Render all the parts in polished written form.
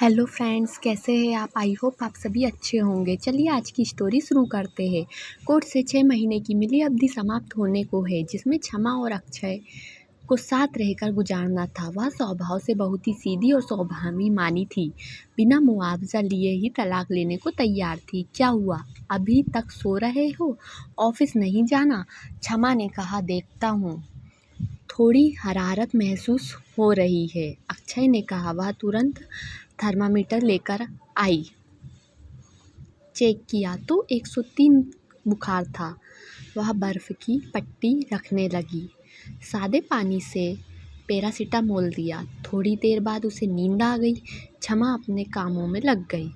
Hello friends, कैसे हैं आप? आई होप आप सभी अच्छे होंगे। चलिए आज की स्टोरी शुरू करते हैं। कोर्ट से 6 महीने की मिली अवधि समाप्त होने को है, जिसमें क्षमा और अक्षय को साथ रहकर गुजारना था। वह स्वभाव से बहुत ही सीधी और स्वाभिमानी थी। बिना मुआवजा लिए ही तलाक लेने को तैयार थी। क्या हुआ, अभी तक सो रहे हो? ऑफिस नहीं जाना? क्षमा ने कहा, देखता हूँ थोड़ी हरारत महसूस हो रही है। अक्षय ने कहा। वह तुरंत थर्मामीटर लेकर आई। चेक किया तो 103 बुखार था। वह बर्फ़ की पट्टी रखने लगी। सादे पानी से पैरासीटामोल दिया। थोड़ी देर बाद उसे नींद आ गई। क्षमा अपने कामों में लग गई।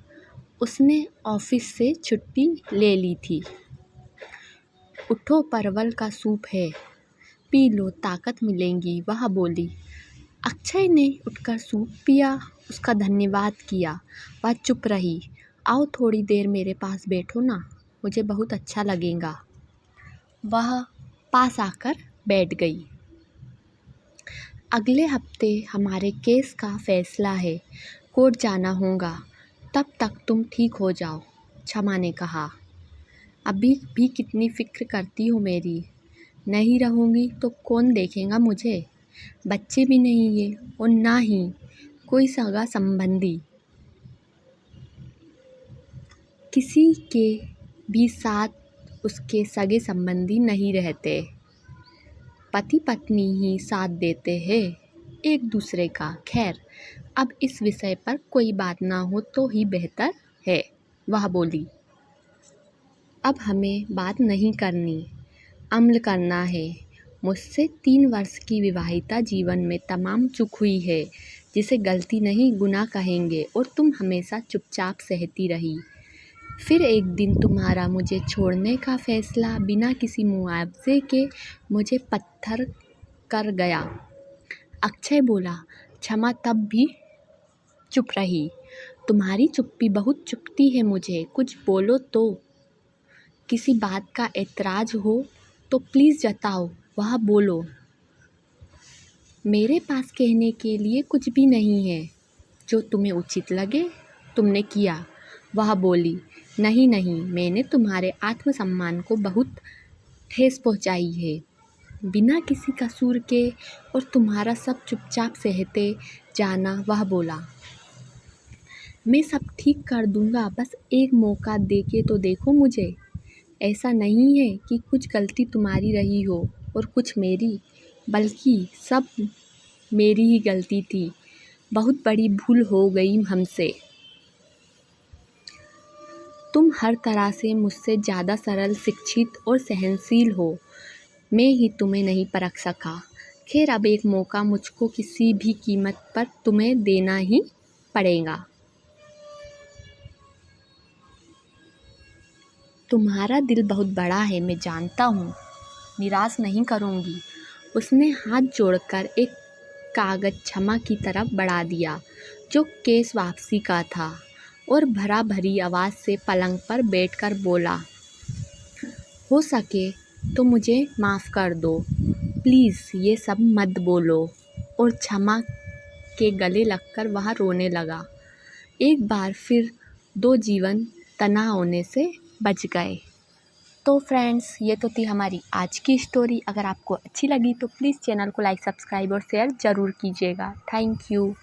उसने ऑफिस से छुट्टी ले ली थी। उठो, परवल का सूप है, पी लो, ताकत मिलेगी, वह बोली। अक्षय ने उठकर सूप पिया, उसका धन्यवाद किया। वह चुप रही। आओ थोड़ी देर मेरे पास बैठो ना, मुझे बहुत अच्छा लगेगा। वह पास आकर बैठ गई। अगले हफ्ते हमारे केस का फैसला है, कोर्ट जाना होगा। तब तक तुम ठीक हो जाओ, क्षमा ने कहा। अभी भी कितनी फिक्र करती हो मेरी। नहीं रहूँगी तो कौन देखेगा मुझे? बच्चे भी नहीं है और ना ही कोई सगा संबंधी। किसी के भी साथ उसके सगे संबंधी नहीं रहते। पति पत्नी ही साथ देते हैं एक दूसरे का। खैर, अब इस विषय पर कोई बात ना हो तो ही बेहतर है, वह बोली। अब हमें बात नहीं करनी, अमल करना है। मुझसे 3 वर्ष की विवाहिता जीवन में तमाम चूक हुई है, जिसे गलती नहीं गुनाह कहेंगे, और तुम हमेशा चुपचाप सहती रही। फिर एक दिन तुम्हारा मुझे छोड़ने का फैसला बिना किसी मुआवजे के मुझे पत्थर कर गया। अक्षय बोला। क्षमा तब भी चुप रही। तुम्हारी चुप्पी बहुत चुभती है मुझे, कुछ बोलो तो। किसी बात का ऐतराज हो तो प्लीज़ जताओ, वह बोलो। मेरे पास कहने के लिए कुछ भी नहीं है। जो तुम्हें उचित लगे तुमने किया, वह बोली। नहीं, मैंने तुम्हारे आत्मसम्मान को बहुत ठेस पहुंचाई है, बिना किसी कसूर के, और तुम्हारा सब चुपचाप सहते जाना, वह बोला। मैं सब ठीक कर दूंगा, बस एक मौका दे के तो देखो मुझे। ऐसा नहीं है कि कुछ गलती तुम्हारी रही हो और कुछ मेरी, बल्कि सब मेरी ही गलती थी। बहुत बड़ी भूल हो गई हमसे। तुम हर तरह से मुझसे ज़्यादा सरल, शिक्षित और सहनशील हो। मैं ही तुम्हें नहीं परख सका। खैर, अब एक मौका मुझको किसी भी कीमत पर तुम्हें देना ही पड़ेगा। तुम्हारा दिल बहुत बड़ा है, मैं जानता हूँ, निराश नहीं करूँगी। उसने हाथ जोड़कर एक कागज़ क्षमा की तरफ बढ़ा दिया, जो केस वापसी का था, और भरा भरी आवाज़ से पलंग पर बैठकर बोला। हो सके तो मुझे माफ़ कर दो, प्लीज़ ये सब मत बोलो। और क्षमा के गले लगकर वह रोने लगा। एक बार फिर 2 जीवन तना होने से बच गए। तो फ्रेंड्स, ये तो थी हमारी आज की स्टोरी। अगर आपको अच्छी लगी तो प्लीज़ चैनल को लाइक, सब्सक्राइब और शेयर ज़रूर कीजिएगा। Thank you.